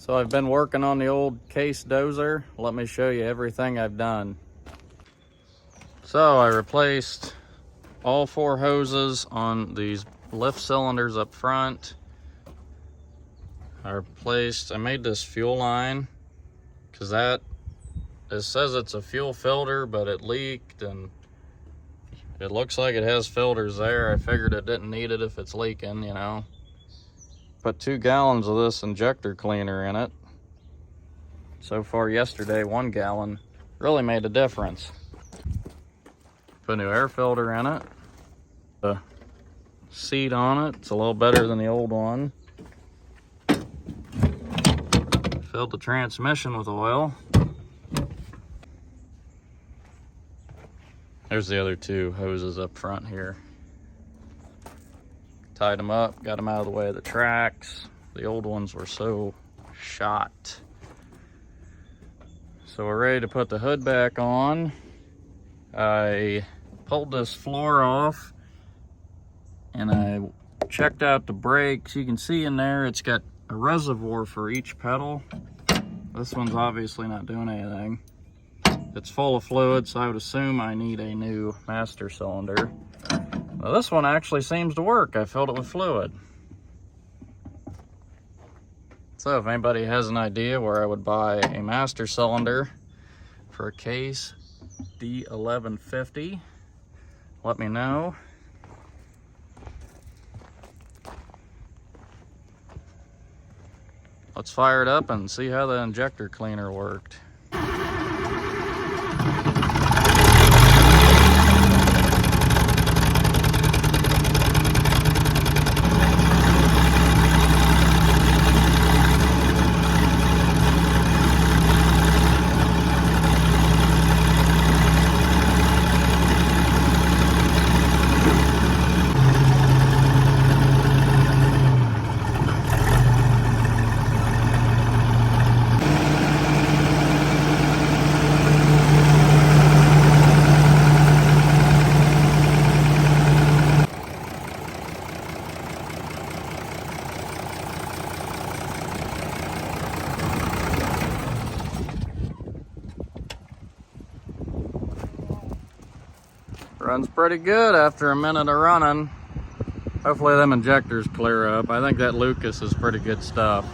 So I've been working on the old case dozer. Let me show you everything I've done. So I replaced all 4 hoses on these lift cylinders up front. I made this fuel line because it says it's a fuel filter, but it leaked and it looks like it has filters there. I figured it didn't need it if it's leaking, you know. Put 2 gallons of this injector cleaner in it. So far yesterday, 1 gallon really made a difference. Put a new air filter in it. The seat on it, it's a little better than the old one. Filled the transmission with oil. There's the other 2 hoses up front here. Tied them up, got them out of the way of the tracks. The old ones were so shot. So we're ready to put the hood back on. I pulled this floor off and I checked out the brakes. You can see in there it's got a reservoir for each pedal. This one's obviously not doing anything. It's full of fluid, so I would assume I need a new master cylinder. Well, this one actually seems to work. I filled it with fluid. So if anybody has an idea where I would buy a master cylinder for a case D1150, let me know. Let's fire it up and see how the injector cleaner worked. Runs pretty good after a minute of running. Hopefully them injectors clear up. I think that Lucas is pretty good stuff.